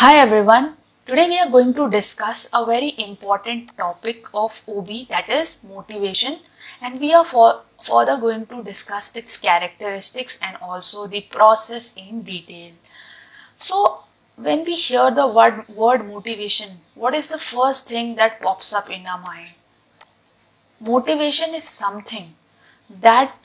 Hi everyone. Today we are going to discuss a very important topic of OB, that is motivation, and we are further going to discuss its characteristics and also the process in detail. So when we hear the word motivation, what is the first thing that pops up in our mind? Motivation is something that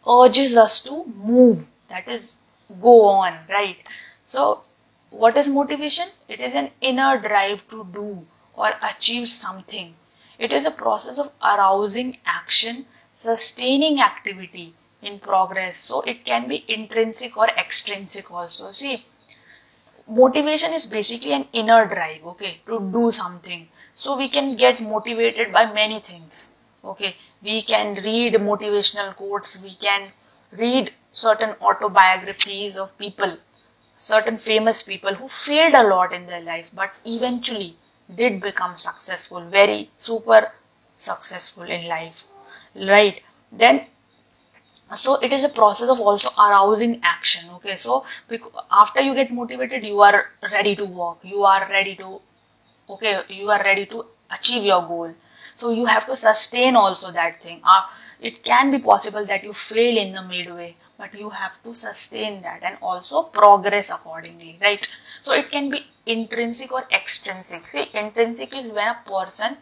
urges us to move, that is, go on, right? So, what is motivation? It is an inner drive to do or achieve something. It is a process of arousing action, sustaining activity in progress. So, it can be intrinsic or extrinsic also. See, motivation is basically an inner drive, okay, to do something. So we can get motivated by many things, okay. We can read motivational quotes, we can read certain autobiographies of people, certain famous people who failed a lot in their life but eventually did become successful, very super successful in life, right? Then so it is a process of also arousing action, okay. So after you get motivated, you are ready to work, you are ready to, okay, you are ready to achieve your goal. So you have to sustain also that thing. It can be possible that you fail in the midway, but you have to sustain that and also progress accordingly, right? So it can be intrinsic or extrinsic. See, intrinsic is when a person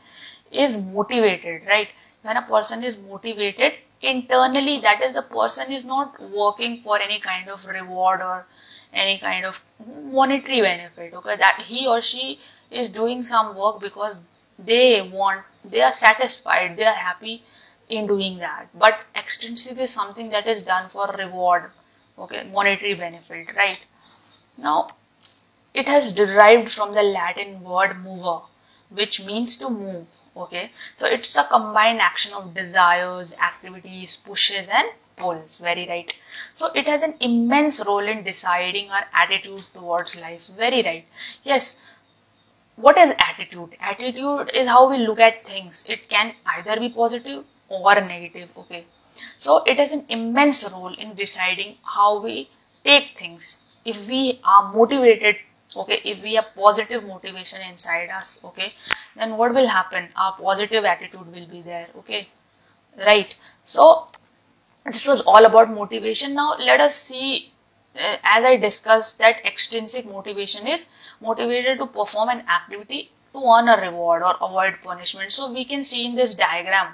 is motivated, right? When a person is motivated internally, that is, the person is not working for any kind of reward or any kind of monetary benefit, okay, that he or she is doing some work because they are satisfied, they are happy in doing that. But extrinsic is something that is done for reward, okay, monetary benefit, right? Now it has derived from the Latin word mover, which means to move. Okay, so it's a combined action of desires, activities, pushes, and pulls. Very right. So it has an immense role in deciding our attitude towards life. Very right. Yes. What is attitude? Attitude is how we look at things. It can either be positive or negative. Okay. So it has an immense role in deciding how we take things. If we are motivated, okay, if we have positive motivation inside us, okay, then what will happen? Our positive attitude will be there, okay, right? So this was all about motivation. Now let us see, as I discussed, that extrinsic motivation is motivated to perform an activity to earn a reward or avoid punishment. So we can see in this diagram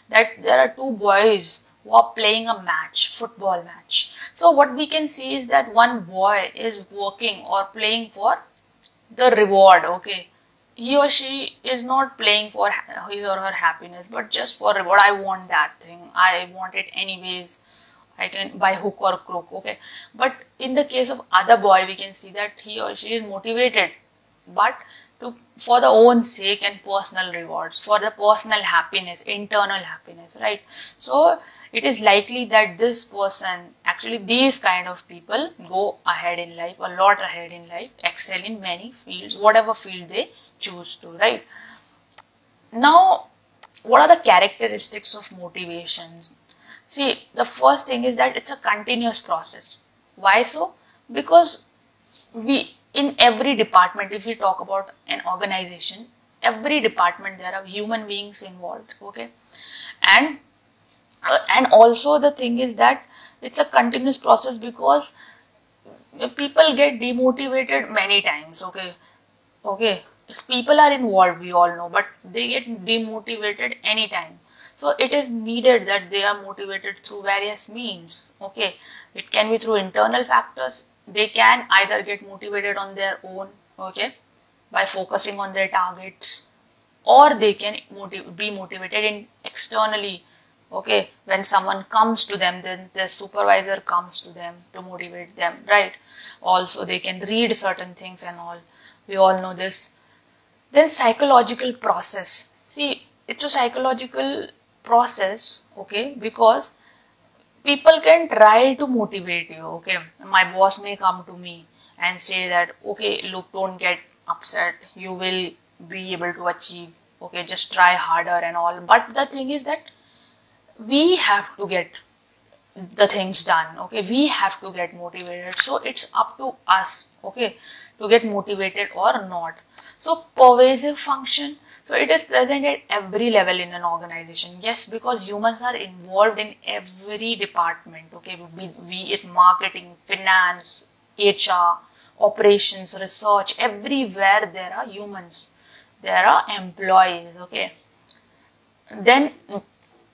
that there are two boys who are playing a match, football match. So what we can see is that one boy is working or playing for the reward, okay. He or she is not playing for his or her happiness, but just for reward. I want that thing, I want it anyways, I can by hook or crook, okay. But in the case of other boy, we can see that he or she is motivated, but to for the own sake and personal rewards, for the personal happiness, internal happiness, right? So it is likely that this person, actually these kind of people, go ahead in life, a lot ahead in life, excel in many fields, whatever field they choose to, right? Now, what are the characteristics of motivation? See, the first thing is that it's a continuous process. Why so? Because we, in every department, if we talk about an organization, every department there are human beings involved, okay. And also the thing is that it's a continuous process because people get demotivated many times, okay. People are involved, we all know, but they get demotivated anytime. So it is needed that they are motivated through various means, okay. It can be through internal factors. They can either get motivated on their own, okay, by focusing on their targets, or they can be motivated in externally, okay, when someone comes to them, then the supervisor comes to them to motivate them, right? Also they can read certain things and all, we all know this. Then psychological process. See, it's a psychological process, okay, because people can try to motivate you, okay. My boss may come to me and say that, okay, look, don't get upset, you will be able to achieve, okay, just try harder and all. But the thing is that we have to get the things done, okay, we have to get motivated. So it's up to us, okay, to get motivated or not. So pervasive function, so it is present at every level in an organization. Yes, because humans are involved in every department. Okay, be it marketing, finance, HR, operations, research, everywhere there are humans. There are employees. Okay, then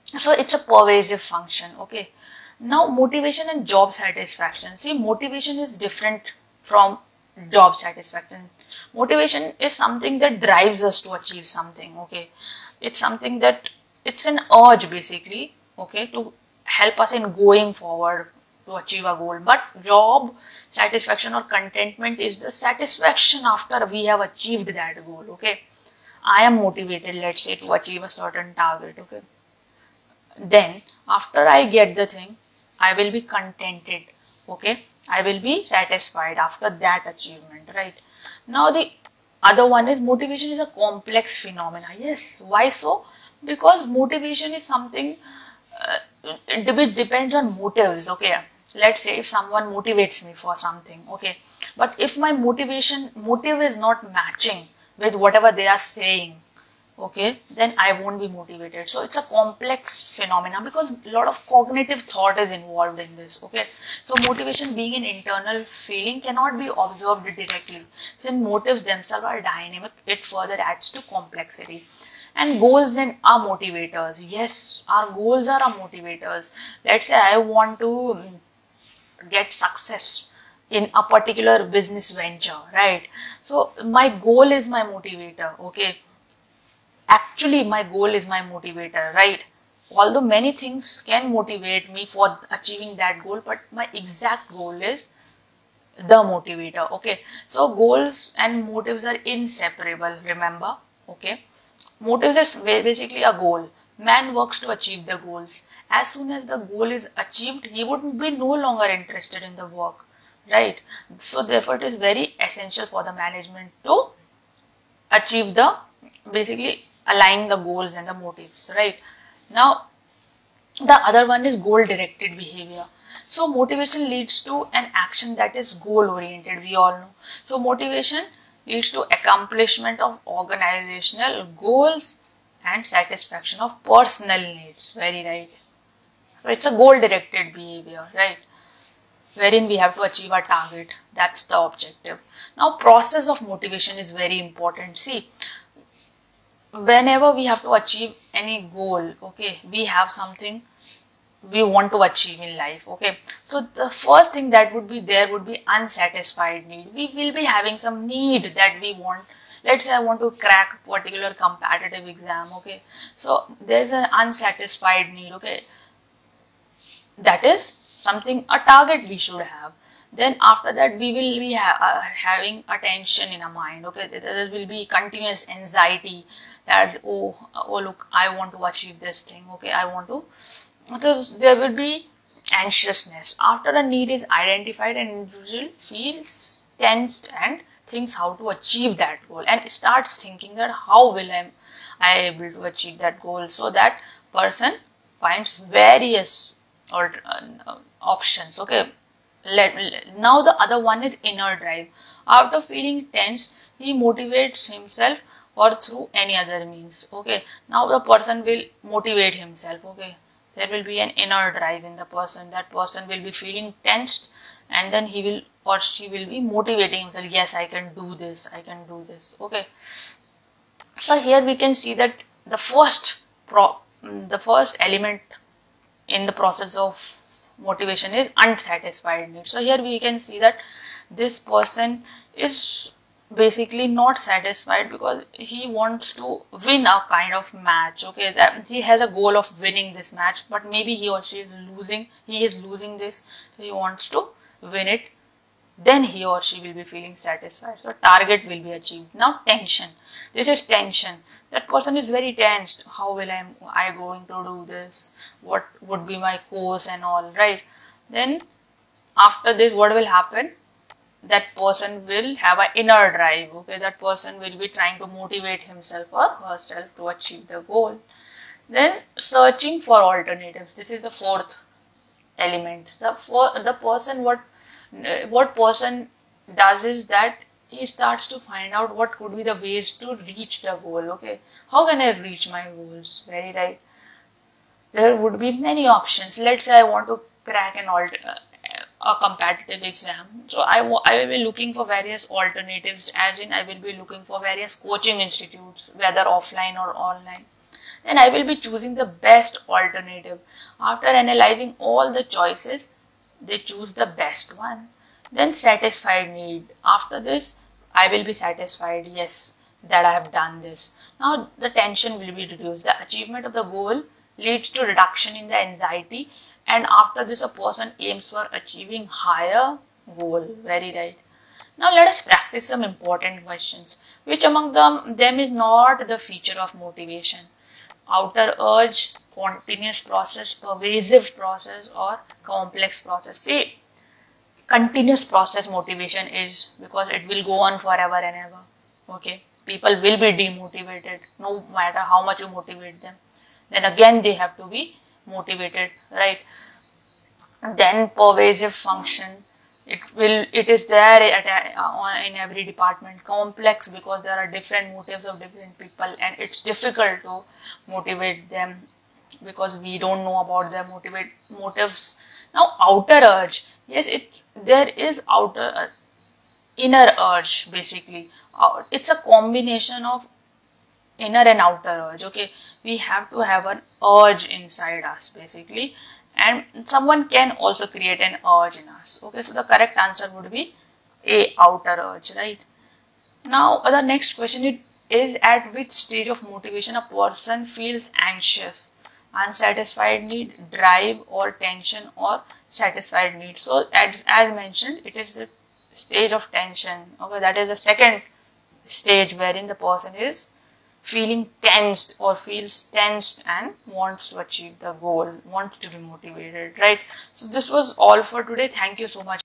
so it's a pervasive function. Okay, now motivation and job satisfaction. See, motivation is different from job satisfaction. Motivation is something that drives us to achieve something. Okay, it's something that it's an urge basically. Okay, to help us in going forward to achieve a goal. But job satisfaction or contentment is the satisfaction after we have achieved that goal. Okay, I am motivated, let's say, to achieve a certain target. Okay, then after I get the thing, I will be contented. Okay, I will be satisfied after that achievement, right? Now the other one is motivation is a complex phenomena. Yes, why so? Because motivation is something it depends on motives. Okay, let's say if someone motivates me for something, okay, but if my motive is not matching with whatever they are saying, okay, then I won't be motivated. So it's a complex phenomena because a lot of cognitive thought is involved in this. Okay, so motivation being an internal feeling cannot be observed directly. Since motives themselves are dynamic, it further adds to complexity. And goals then are motivators. Yes, our goals are our motivators. Let's say I want to get success in a particular business venture, right? So my goal is my motivator. Okay, actually my goal is my motivator, right? Although many things can motivate me for achieving that goal, but my exact goal is the motivator. Okay, so goals and motives are inseparable, remember. Okay, motives is basically a goal. Man works to achieve the goals. As soon as the goal is achieved, he would be no longer interested in the work, right? So therefore it is very essential for the management to achieve the, basically align the goals and the motives, right? Now the other one is goal directed behavior. So motivation leads to an action that is goal oriented, we all know. So motivation leads to accomplishment of organizational goals and satisfaction of personal needs. Very right. So it's a goal directed behavior, right? Wherein we have to achieve a target. That's the objective. Now process of motivation is very important. See, whenever we have to achieve any goal, okay, we have something we want to achieve in life. Okay, so the first thing that would be there would be unsatisfied need. We will be having some need that we want. Let's say I want to crack a particular competitive exam. Okay, so there's an unsatisfied need. Okay, that is something, a target we should have. Then after that we will be having a tension in our mind. Okay, there will be continuous anxiety that oh look, I want to achieve this thing. Okay, I want to, so there will be anxiousness. After a need is identified, an individual feels tensed and thinks how to achieve that goal and starts thinking that how will I able to achieve that goal. So that person finds various or options. Okay, now the other one is inner drive. After feeling tense, he motivates himself or through any other means. Okay, now the person will motivate himself. Okay, there will be an inner drive in the person. That person will be feeling tensed and then he will or she will be motivating himself. Yes, I can do this, I can do this. Okay, so here we can see that the first element in the process of motivation is unsatisfied need. So here we can see that this person is basically not satisfied because he wants to win a kind of match. Okay, that he has a goal of winning this match, but maybe he or she is losing. He is losing this, so he wants to win it. Then he or she will be feeling satisfied. So target will be achieved. Now tension. This is tension. That person is very tensed. How will I going to do this? What would be my course and all, right? Then after this, what will happen? That person will have an inner drive. Okay, that person will be trying to motivate himself or herself to achieve the goal. Then searching for alternatives. This is the fourth element. The person what person does is that he starts to find out what could be the ways to reach the goal. Okay, how can I reach my goals? Very right. There would be many options. Let's say I want to crack a competitive exam. So I will be looking for various alternatives, as in I will be looking for various coaching institutes, whether offline or online. Then I will be choosing the best alternative. After analyzing all the choices, they choose the best one. Then satisfied need. After this, I will be satisfied, yes, that I have done this. Now the tension will be reduced. The achievement of the goal leads to reduction in the anxiety, and after this a person aims for achieving higher goal. Very right. Now let us practice some important questions. Which among them is not the feature of motivation? Outer urge, continuous process, pervasive process, or complex process. See, continuous process motivation is because it will go on forever and ever. Okay, people will be demotivated no matter how much you motivate them. Then again they have to be motivated, right? Then pervasive function, it is there in every department. Complex because there are different motives of different people, and it's difficult to motivate them because we don't know about their motives. Now outer urge, yes, there is inner urge basically. It's a combination of inner and outer urge. Okay, we have to have an urge inside us basically, and someone can also create an urge in us. Okay, so the correct answer would be A, outer urge, right? Now the next question is at which stage of motivation a person feels anxious? Unsatisfied need, drive, or tension, or satisfied need. So as mentioned, it is the stage of tension. Okay, that is the second stage wherein the person is feeling tensed or feels tensed and wants to achieve the goal, wants to be motivated, right? So this was all for today. Thank you so much.